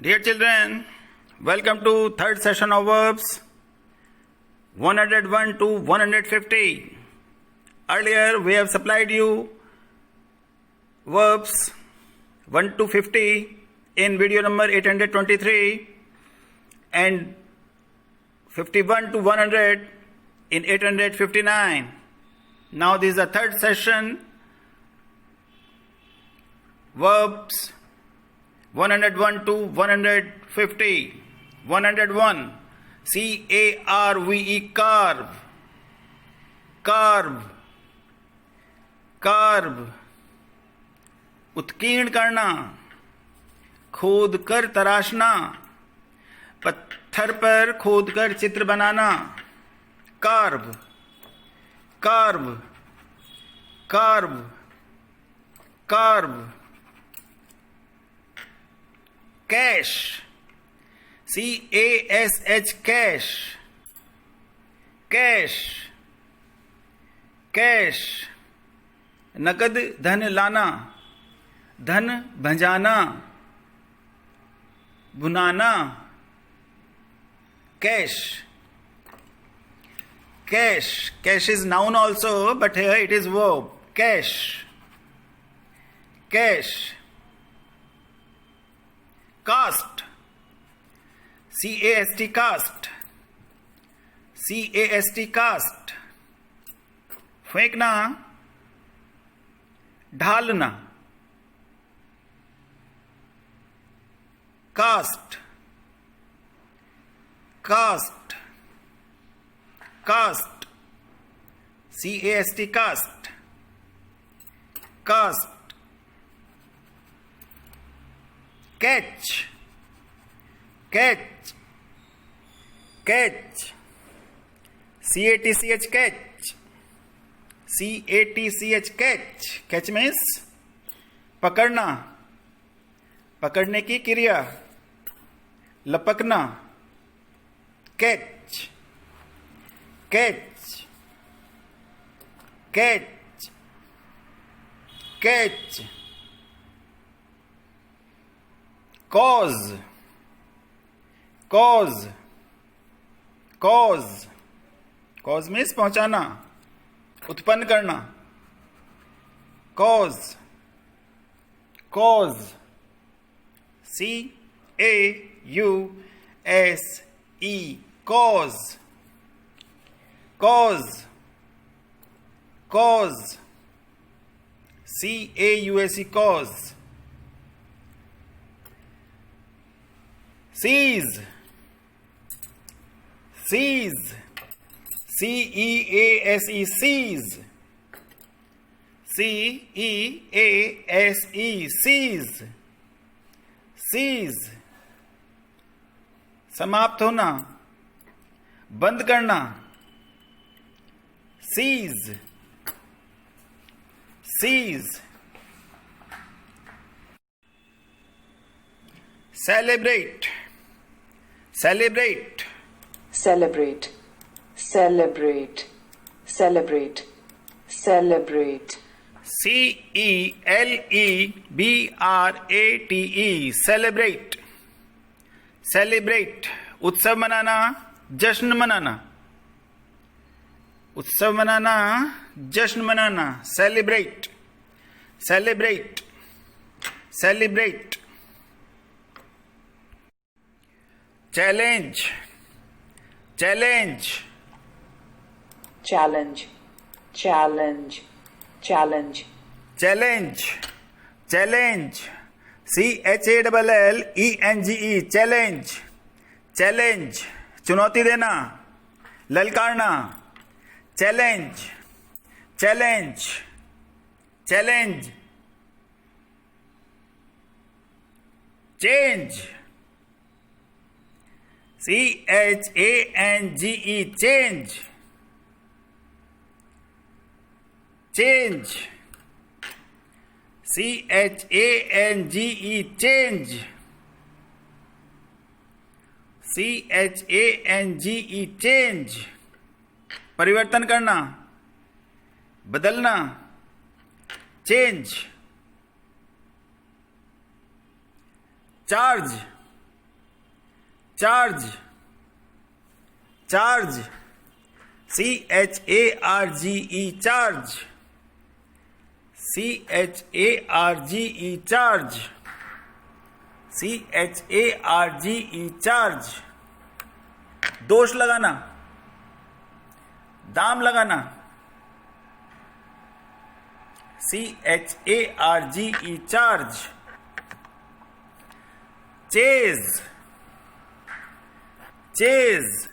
Dear children, welcome to third session of verbs 101 to 150. Earlier we have supplied you verbs 1 to 50 in video number 823 and 51 to 100 in 859. Now this is the third session, verbs 101 to 150. 101. C-A-R-V-E, carve. Carve. Carve. उत्कीर्ण करना, खोद कर तराशना, पत्थर पर खोद कर चित्र बनाना. Carve. Carve. Carve. Carve. Cash. C-A-S-H, cash. Cash. Cash. नकद धन लाना, धन भंजाना, भुनाना. Cash. Cash. Cash is noun also, but here it is verb. Cash. Cash. Cast. C-A-S-T, cast. C-A-S-T, cast. फेंकना, ढालना. Cast. Cast. Cast. C-A-S-T, cast. Cast. Catch. Catch. Catch. C-A-T-C-H, catch. C-A-T-C-H, catch. Catch means पकड़ना, पकड़ने की क्रिया. लपकना. Catch. Catch. Catch. Catch. Cause. Cause. Cause. Cause means पहुंचाना, उत्पन्न करना. Cause. Cause. C-A-U-S-E. Cause. Cause. Cause. C-A-U-S-E, cause. Seize. Seize. C-E-A-S-E, seize. C-E-A-S-E, seize. Seize. समाप्त होना, बंद करना. Seize. Seize. Celebrate. Celebrate. Celebrate. Celebrate. Celebrate. Celebrate. C-E-L-E-B-R-A-T-E. Celebrate. Celebrate. उत्सव मनाना, जश्न मनाना. उत्सव मनाना, जश्न मनाना. Celebrate. Celebrate. Celebrate. Challenge. Challenge. Challenge. Challenge. Challenge. Challenge. Challenge. C-H-A-L-L-E-N-G-E. Challenge. Challenge. चुनौती देना, ललकारना. Challenge. Challenge. Challenge. Change. C-H-A-N-G-E. Change. Change. C-H-A-N-G-E. Change. C-H-A-N-G-E. Change. परिवर्तन करना, बदलना. Change. Charge. charge, charge, CHARGE, charge, CHARGE, charge, CHARGE, charge. दोष लगाना, दाम लगाना, CHARGE, charge. Chase, chase,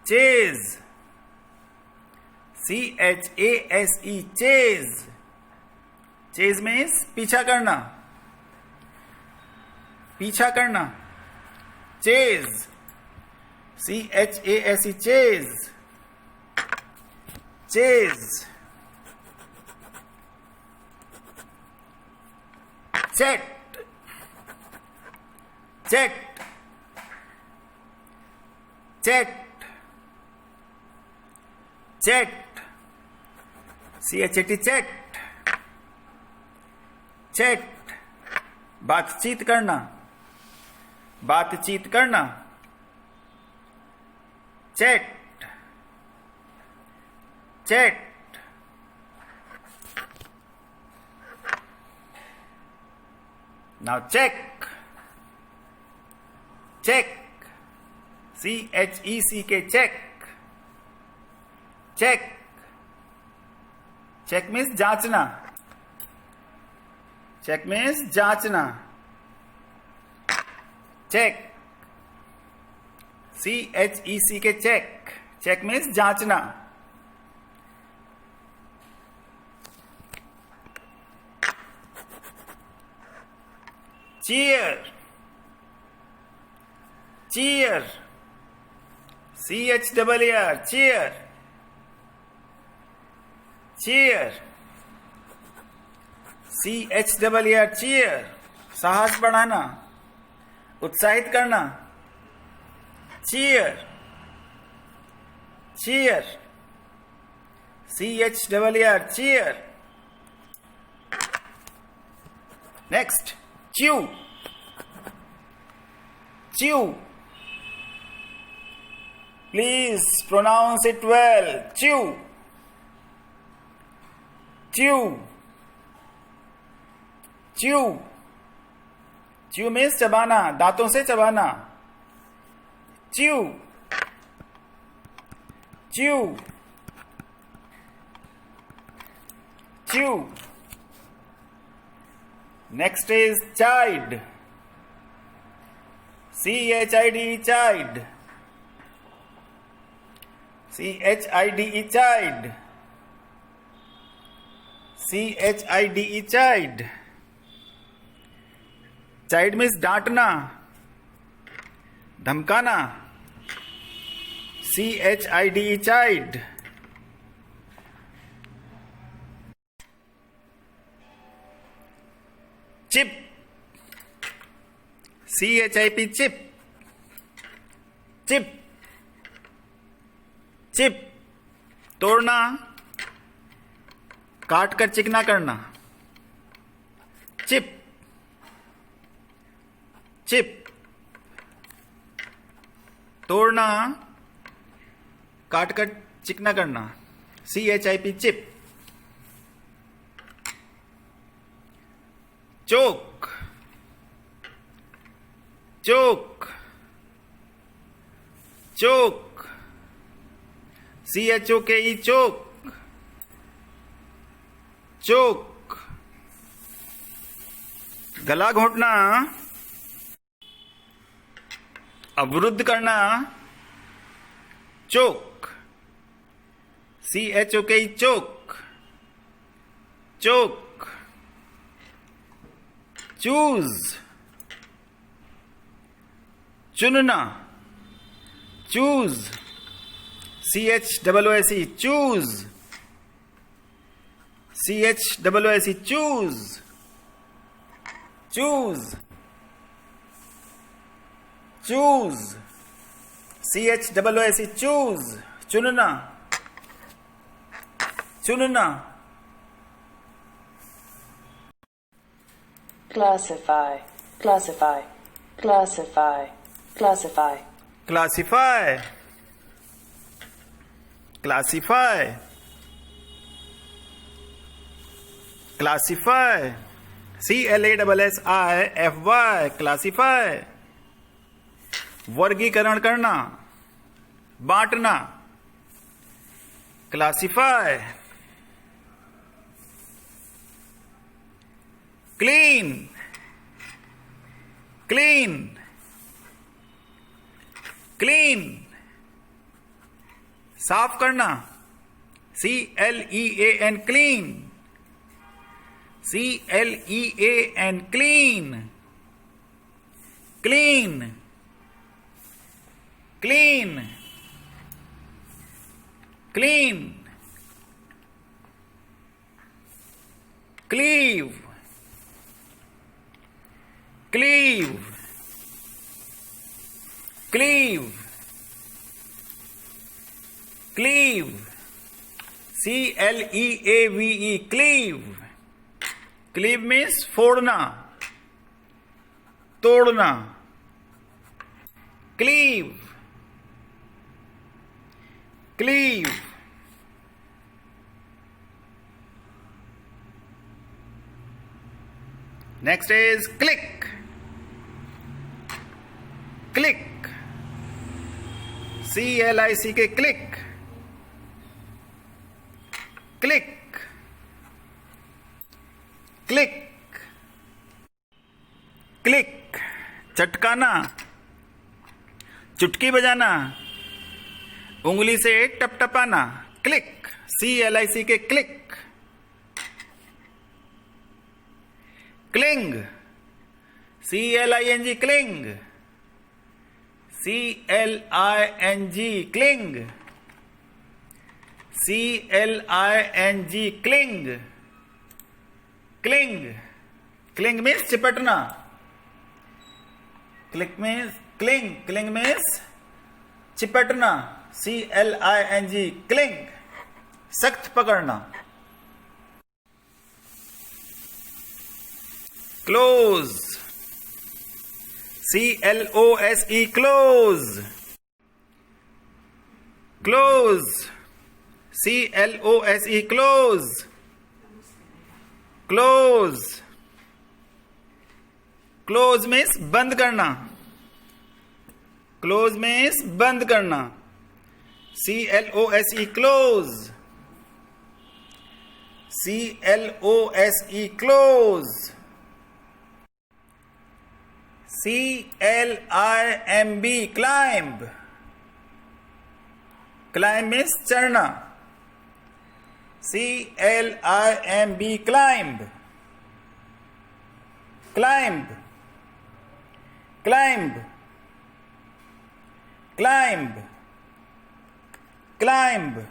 chase, CHASE, chase. Chase means पीछा करना, पीछा करना. Chase, CHASE, chase, chase. Chat, chat, chat, chat, CHAT, chat, chat. बातचीत करना, बातचीत करना. Chat, chat. Now check, check, CHECK, check, check. Check means जांचना, check means जांचना. Check, CHECK, check, check means जांचना. Cheer, cheer, CHEER, cheer, cheer, CHEER, cheer. साहस बढ़ाना, उत्साहित करना. Cheer, cheer, CHEER, cheer. Next, chew, chew. Please pronounce it well. Chew, chew, chew. Chew means चबाना, दांतों से चबाना. Chew, chew, chew. Next is chide, CHIDE, chide, CHIDE, chide, CHIDE, chide. Chide means डांटना, धमकाना. CHIDE, chide. Chip, CHIP, chip, chip, chip. तोड़ना, काट कर चिकना करना. Chip, chip. तोड़ना, काट कर चिकना करना. CHIP, chip. Choke, choke, choke, CHOKE, choke, choke. गला घोटना, अवरुद्ध करना. choke, CHOKE, choke, choke. Choose, चुनना. Choose, CHOOSE, choose, CHOOSE, choose, choose, choose, CHOOSE, choose. चुनना, चुनना. classify, classify, classify, classify, classify, classify, classify, CLASSIFY, classify, वर्गीकरण करना, बांटना, classify, clean, clean, clean, साफ करना, CLEAN, clean, CLEAN, clean, clean, clean, clean, cleave, cleave, cleave, cleave, CLEAVE, cleave, cleave means फोड़ना, तोड़ना, cleave, cleave, next is click, click, CLICK, click, click, click, click, चटकाना, चुटकी बजाना, उंगली से टपटपाना, click, CLICK, click, cling, CLING, cling, CLING, cling, CLING, cling, cling, cling means चिपटना, click means cling, cling means चिपटना, CLING, cling, सख्त पकड़ना, close, CLOSE, close, close, CLOSE, close, close, close means बंद करना, क्लोज मीन्स बंद करना, CLOSE, close, CLOSE, close, CLIMB, climb, climb means चढ़ना, CLIMB, climb, climb, climb, climb, climb,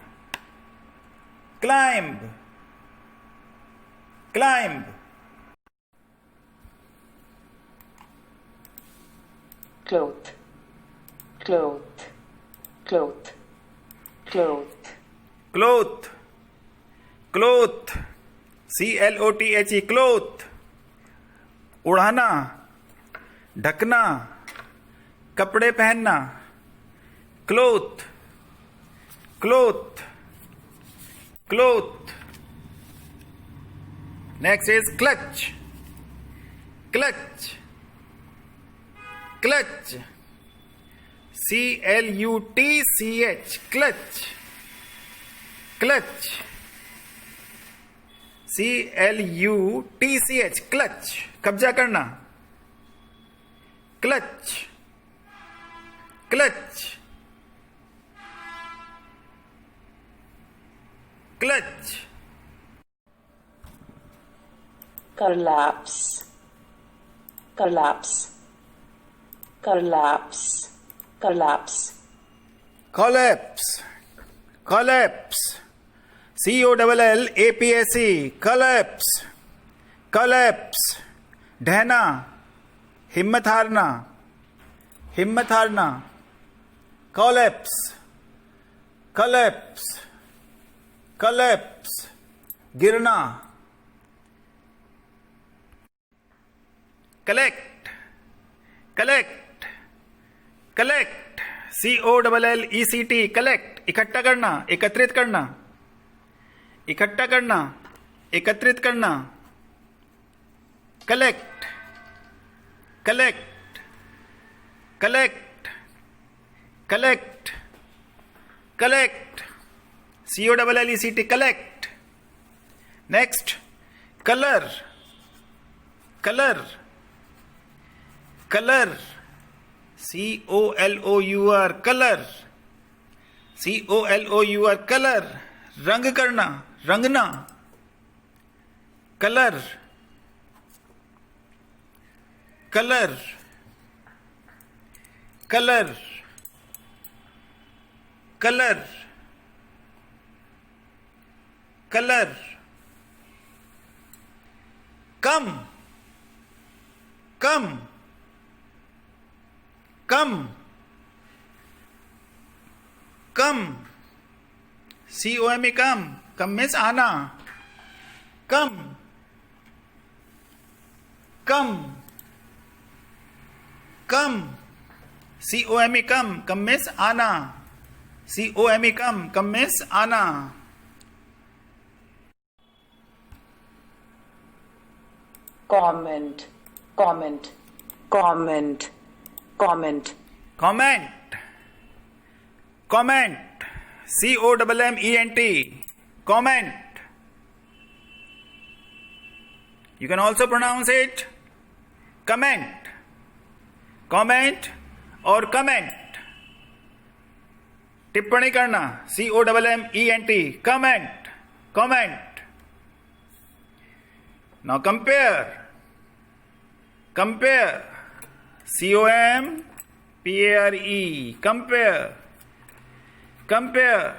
climb, climb, cloth, cloth, cloth, cloth, cloth, cloth, CLOTHE, cloth, उड़ाना, ढकना, कपड़े पहनना, cloth, cloth, cloth, next is clutch, clutch, clutch, CLUTCH, clutch, clutch, CLUTCH, clutch, कब्जा करना, clutch, clutch, clutch, collapse, collapse, collapse, collapse, collapse, collapse, COLLAPSE, collapse, collapse, ढहना, हिम्मत हारना, हिम्मत हारना, collapse, collapse, collapse, गिरना, collect, collect, collect, COLLECT, collect, इकट्ठा करना, एकत्रित करना, इकट्ठा करना, एकत्रित करना, collect, collect, collect, collect, collect, COLLECT, collect. Next, colour, colour, colour, COLOUR, colour, COLOUR, colour, रंग करना, रंगना, colour, colour, colour, colour, colour, come, come, come, come, COME, come, come means आना, come, come, come, COME, come, come means आना, COME, come, come means आना. comment, comment, comment, comment, Comment, comment, COMMENT, comment. You can also pronounce it comment, comment or comment. टिप्पणी करना, COMMENT, comment, comment. Now compare, compare, COMPARE, compare, compare,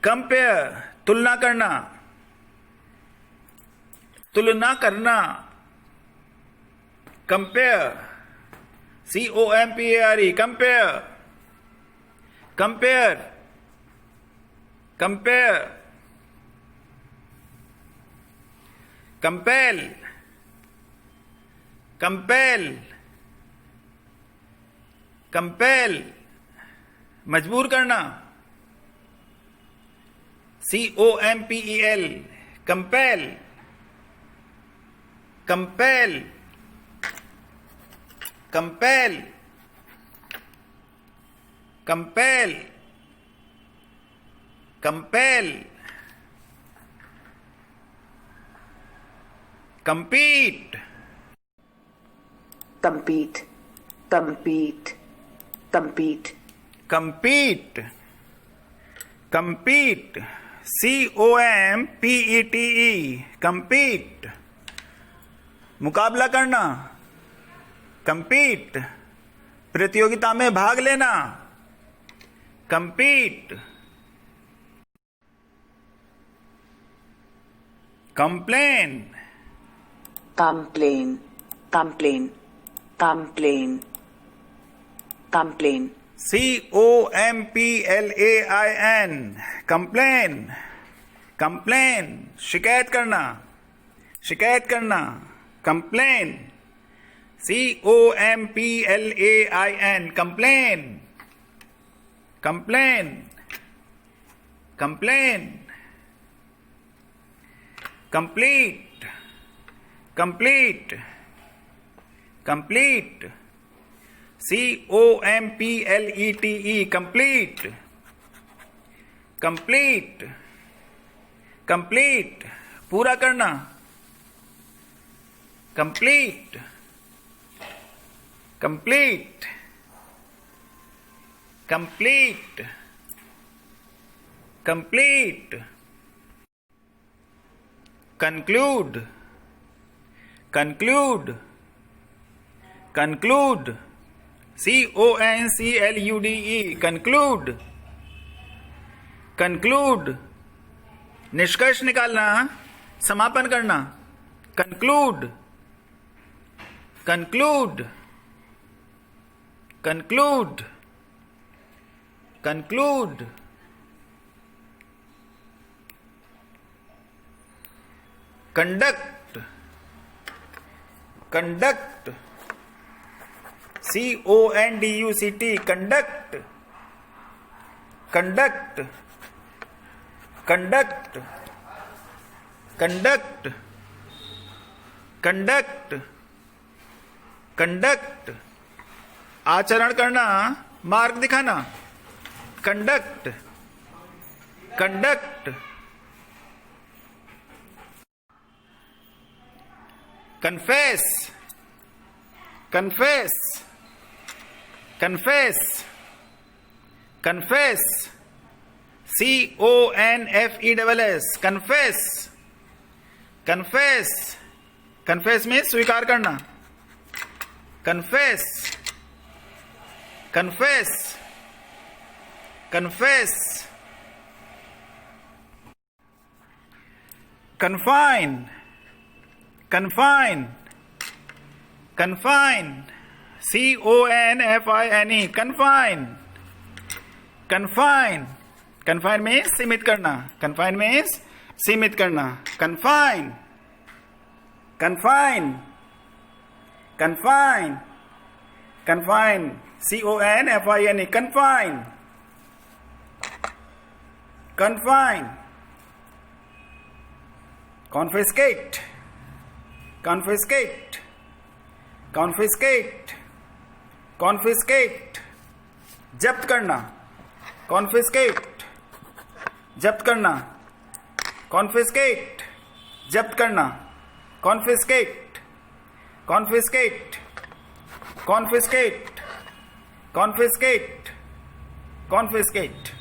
compare, तुलना करना, तुलना करना, compare, COMPARE, compare, compare, compare, compel, compel, compel, मजबूर करना, COMPEL, compel, compel, compel, compel, compel, compete, compete, compete, compete, compete, compete, COMPETE, compete, मुकाबला करना, compete, प्रतियोगिता में भाग लेना, compete, complain, complain, complain, complain, complain, COMPLAIN, complain, complain, शिकायत करना, शिकायत करना, complain, COMPLAIN, complain, complain, complain, complete, complete, complete, COMPLETE, complete, complete, complete, पूरा करना, complete, complete, complete, complete, conclude, conclude, conclude, CONCLUDE, conclude, conclude, निष्कर्ष निकालना, समापन करना, conclude, conclude, conclude, conclude, conduct, conduct, CONDUCT, conduct, conduct, conduct, conduct, conduct, conduct, आचरण करना, मार्ग दिखाना, conduct, conduct, confess, confess, confess, confess, CONFESS, confess, confess, confess means स्वीकार करना, confess, confess, confess, confine, confine, confine, CONFINE, confine, confine, confine means सीमित करना, confine means सीमित करना, confine, confine, confine, confine, CONFINE, confine, confine, confiscate, confiscate, confiscate, confiscate, जब्त करना, confiscate, जब्त करना, confiscate, जब्त करना, confiscate, confiscate, confiscate, confiscate, confiscate.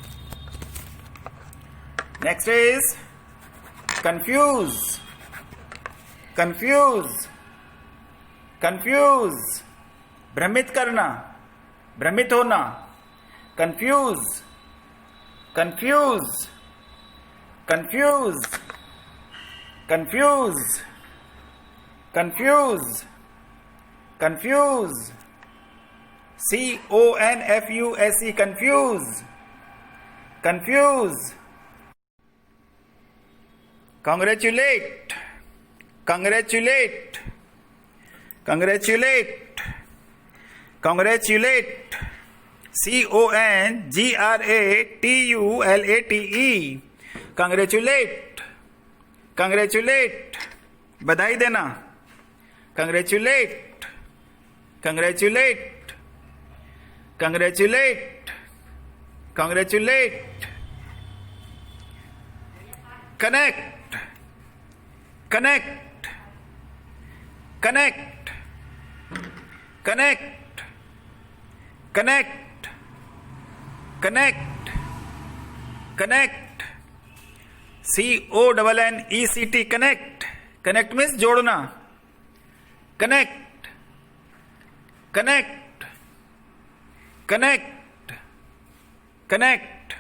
Next is confuse, confuse, confuse, भ्रमित करना, भ्रमित होना, confuse, confuse, confuse, confuse, confuse, confuse, CONFUSE, confuse, confuse, congratulate, congratulate, congratulate, congratulate, CONGRATULATE, congratulate, congratulate, बधाई देना, congratulate, congratulate, congratulate, congratulate, connect, connect, connect, connect, connect, connect, connect, CONNECT, connect, connect means जोड़ना, connect, connect, connect, connect.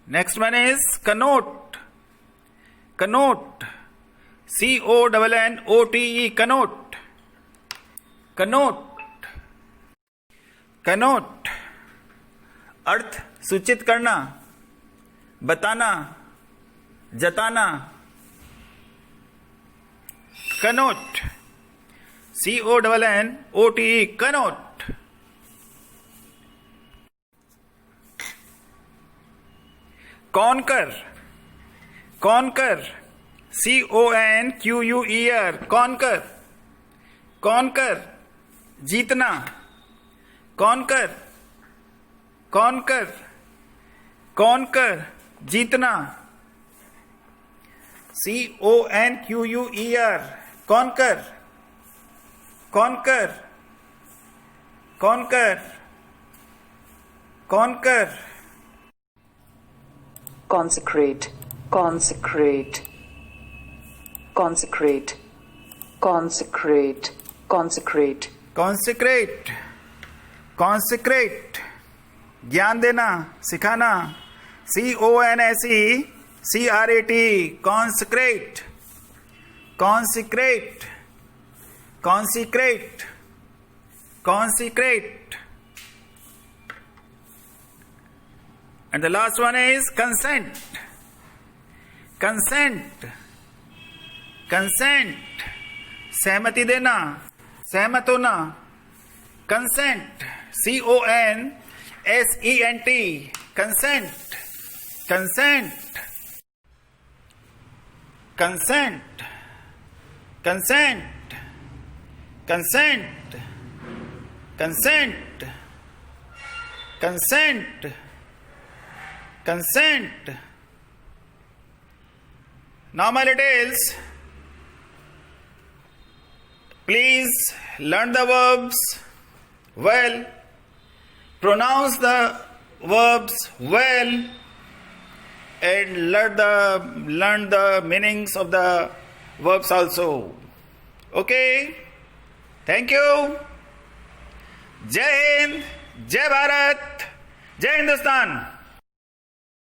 Next one is connote, connote, CONNOTE, connote, connote, connote, अर्थ सूचित करना, बताना, जताना, connote, CONNOTE, connote. conquer, conquer, CONQUER, conquer, conquer, जीतना, conquer, conquer, conquer, जीतना, CONQUER, conquer, conquer, conquer, conquer. consecrate, consecrate, consecrate, consecrate, consecrate, consecrate, consecrate, ज्ञान देना, सिखाना, CONSECRATE, consecrate, consecrate, consecrate, consecrate. And the last one is consent, consent, consent, सहमति देना, सहमत होना. Consent. CONSENT. Consent. Consent. Consent. Consent. Consent. Consent. Consent. Consent. Now my littles, please learn the verbs well, pronounce the verbs well, and learn the meanings of the verbs also. Okay? Thank you. जय हिंद, जय भारत, जय हिंदुस्तान.